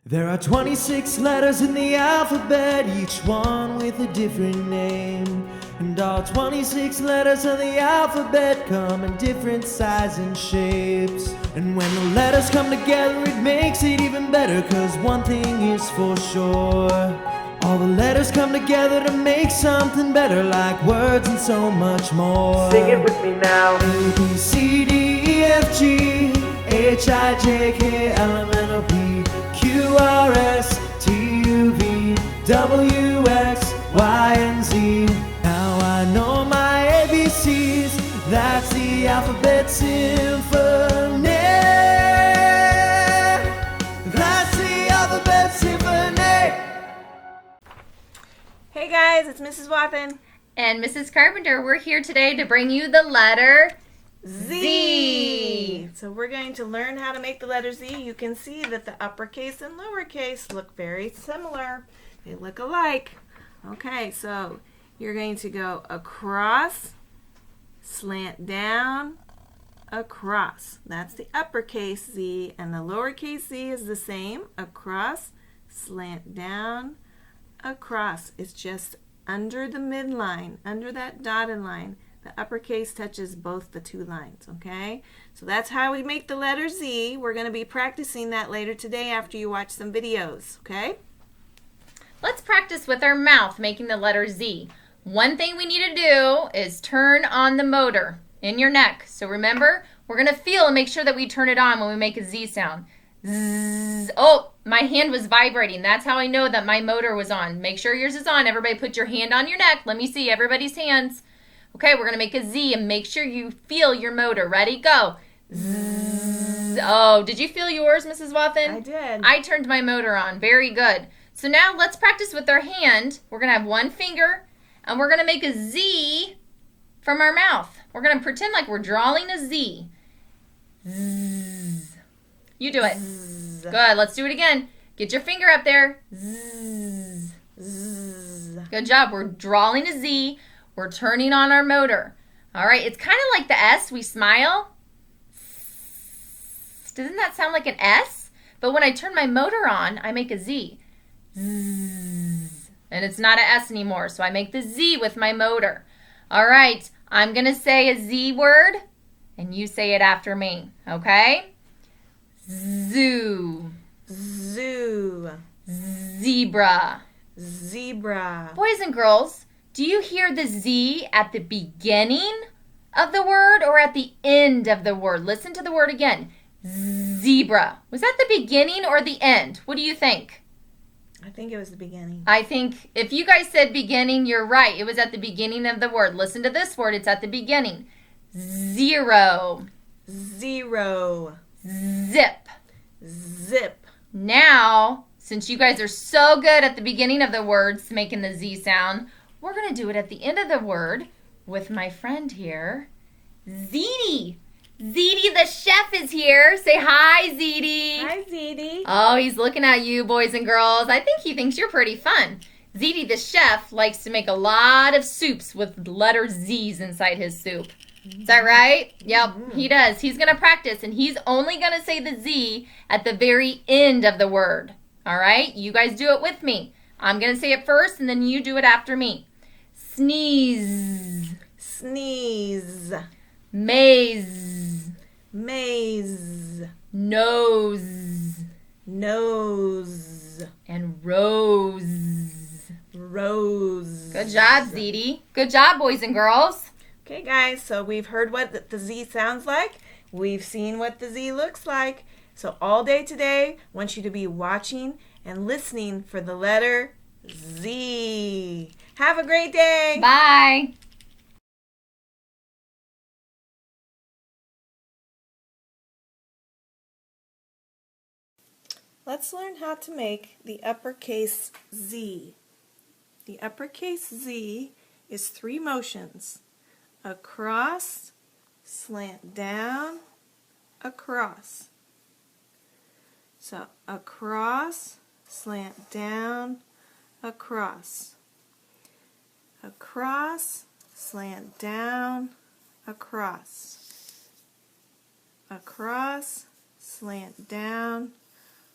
There are 26 letters in the alphabet, each one with a different name. And all 26 letters of the alphabet come in different sizes and shapes. And when the letters come together, it makes it even better, 'cause one thing is for sure: all the letters come together to make something better, like words and so much more. Sing it with me now. A, B, C, D, E, F, G, H, I, J, K, L, M, N, O, P, Q, R, S, T, U, V, W, X, Y, and Z. Now I know my ABCs, that's the alphabet symphony. That's the alphabet symphony. Hey guys, it's Mrs. Wathen and Mrs. Carpenter. We're here today to bring you the letter Z. So we're going to learn how to make the letter Z. You can see that the uppercase and lowercase look very similar. They look alike. Okay, so you're going to go across, slant down, across. That's the uppercase Z, and the lowercase z is the same. Across, slant down, across. It's just under the midline, under that dotted line. The uppercase touches both the two lines, okay? So that's how we make the letter Z. We're going to be practicing that later today after you watch some videos, okay? Let's practice with our mouth making the letter Z. One thing we need to do is turn on the motor in your neck. So remember, we're going to feel and make sure that we turn it on when we make a Z sound. Zzz. Oh, my hand was vibrating. That's how I know that my motor was on. Make sure yours is on. Everybody put your hand on your neck. Let me see everybody's hands. Okay, we're going to make a Z and make sure you feel your motor. Ready? Go. Zzz. Oh, did you feel yours, Mrs. Wathen? I did. I turned my motor on. Very good. So now let's practice with our hand. We're going to have one finger, and we're going to make a Z from our mouth. We're going to pretend like we're drawing a Z. Zzz. You do it. Zzz. Good. Let's do it again. Get your finger up there. Zzz. Zzz. Good job. We're drawing a Z. We're turning on our motor. All right. It's kind of like the S. We smile. Doesn't that sound like an S? But when I turn my motor on, I make a Z. Zzz. And it's not an S anymore, so I make the Z with my motor. All right. I'm going to say a Z word, and you say it after me. Okay? Zoo. Zoo. Zebra. Zebra. Boys and girls, do you hear the Z at the beginning of the word or at the end of the word? Listen to the word again. Zebra. Was that the beginning or the end? What do you think? I think it was the beginning. I think if you guys said beginning, you're right. It was at the beginning of the word. Listen to this word. It's at the beginning. Zero. Zero. Zip. Zip. Now, since you guys are so good at the beginning of the words making the Z sound, we're going to do it at the end of the word with my friend here, Zeddy. Zeddy the chef is here. Say hi, Zeddy. Hi, Zeddy. Oh, he's looking at you, boys and girls. I think he thinks you're pretty fun. Zeddy the chef likes to make a lot of soups with letter Z's inside his soup. Is that right? Yep, he does. He's going to practice, and he's only going to say the Z at the very end of the word. All right? You guys do it with me. I'm going to say it first, and then you do it after me. Sneeze. Sneeze. Maze. Maze. Nose. Nose. And rose. Rose. Good job, Zeddy. Good job, boys and girls. Okay, guys, so we've heard what the Z sounds like. We've seen what the Z looks like. So all day today, I want you to be watching and listening for the letter Z. Have a great day. Bye. Let's learn how to make the uppercase Z. The uppercase Z is 3 motions. Across, slant down, across. So across, slant down, across. Across, slant down, across. Across, slant down,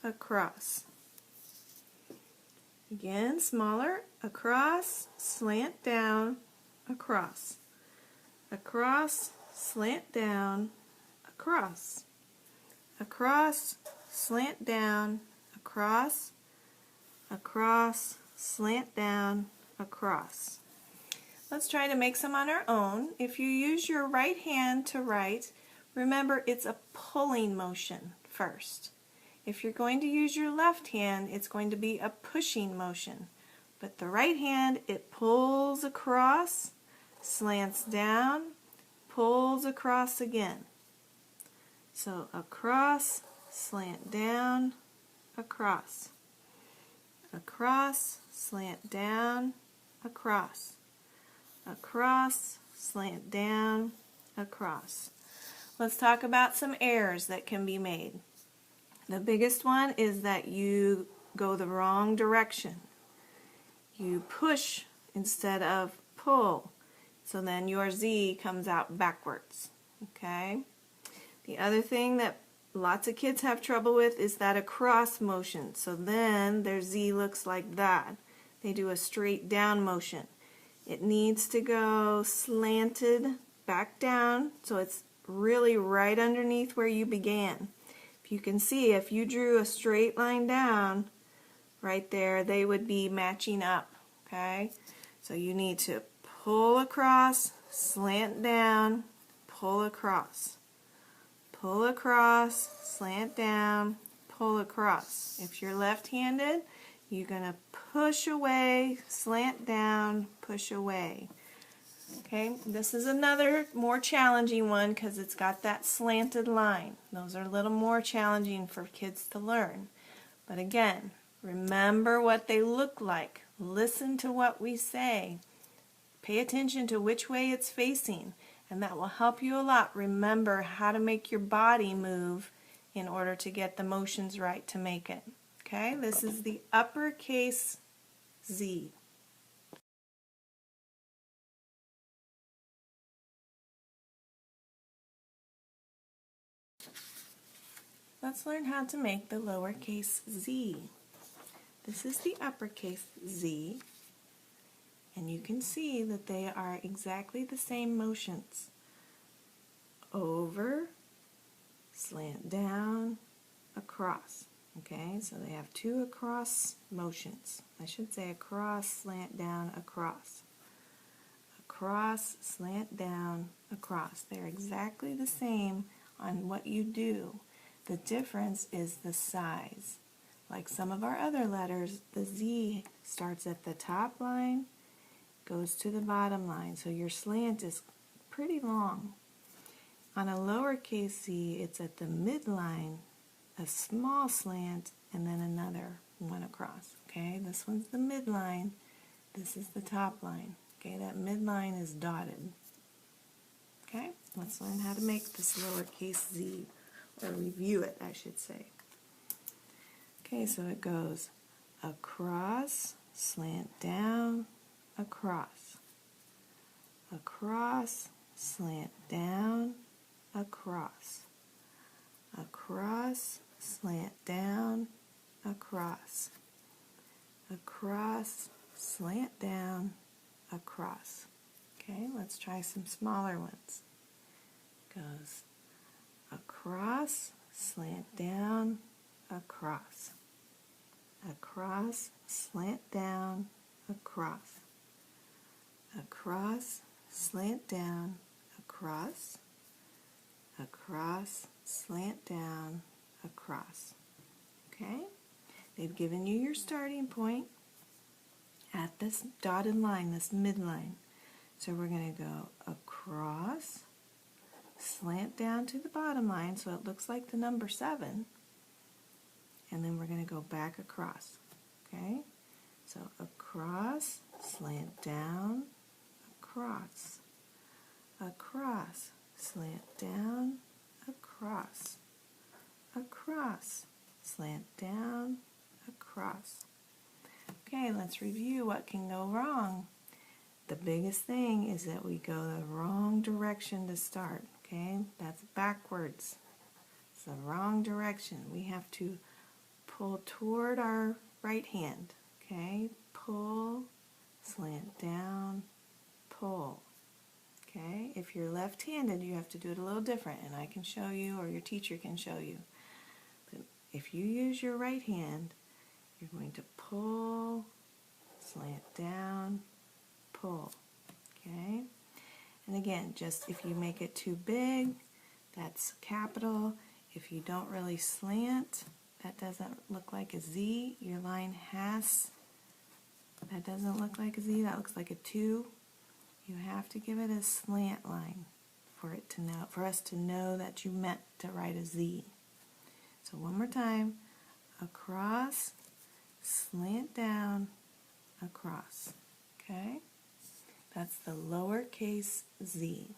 across. Again, smaller, across, slant down, across. Across, slant down, across. Across, slant down, across. Across, slant down, across. Let's try to make some on our own. If you use your right hand to write, remember it's a pulling motion first. If you're going to use your left hand, it's going to be a pushing motion. But the right hand, it pulls across, slants down, pulls across again. So across, slant down, across. Across, slant down, across. Across, slant down, across. Let's talk about some errors that can be made. The biggest one is that you go the wrong direction. You push instead of pull, so then your Z comes out backwards. Okay? The other thing that lots of kids have trouble with is that across motion. So then their Z looks like that. They do a straight down motion. It needs to go slanted back down, so it's really right underneath where you began. If you can see, if you drew a straight line down right there, they would be matching up. Okay? So you need to pull across, slant down, pull across. Pull across, slant down, pull across. If you're left-handed, you're going to push away, slant down, push away. Okay, this is another more challenging one because it's got that slanted line. Those are a little more challenging for kids to learn. But again, remember what they look like. Listen to what we say. Pay attention to which way it's facing, and that will help you a lot. Remember how to make your body move in order to get the motions right to make it. Okay, this is the uppercase Z. Let's learn how to make the lowercase z. This is the uppercase Z, and you can see that they are exactly the same motions. Over, slant down, across. Okay, so they have two across motions. I should say across, slant down, across. Across, slant down, across. They're exactly the same on what you do. The difference is the size. Like some of our other letters, the Z starts at the top line, goes to the bottom line. So your slant is pretty long. On a lowercase z, it's at the midline, a small slant, and then another one across. Okay, this one's the midline. This is the top line. Okay, that midline is dotted. Okay, let's learn how to make this lowercase z, or review it, I should say. Okay, so it goes across, slant down, across. Across, slant down, across. Across, slant down, across. Across, slant down, across. Okay, let's try some smaller ones. Goes across, slant down, across. Across, slant down, across. Across, slant down, across. Across, slant down, across. Okay? They've given you your starting point at this dotted line, this midline. So we're going to go across, slant down to the bottom line so it looks like the number 7. And then we're going to go back across. Okay? So across, slant down, across. Across, slant down, across. Across, slant down, across. Okay, let's review what can go wrong. The biggest thing is that we go the wrong direction to start. Okay, that's backwards. It's the wrong direction. We have to pull toward our right hand. Okay, pull, slant down, pull. Okay, if you're left-handed, you have to do it a little different, and I can show you, or your teacher can show you. But if you use your right hand, you're going to pull, slant down, pull. Okay, and again, just if you make it too big, that's capital. If you don't really slant, that doesn't look like a Z. Your line has, that doesn't look like a Z, that looks like a 2. You have to give it a slant line for it to know, for us to know that you meant to write a Z. So one more time, across, slant down, across. Okay? That's the lowercase z.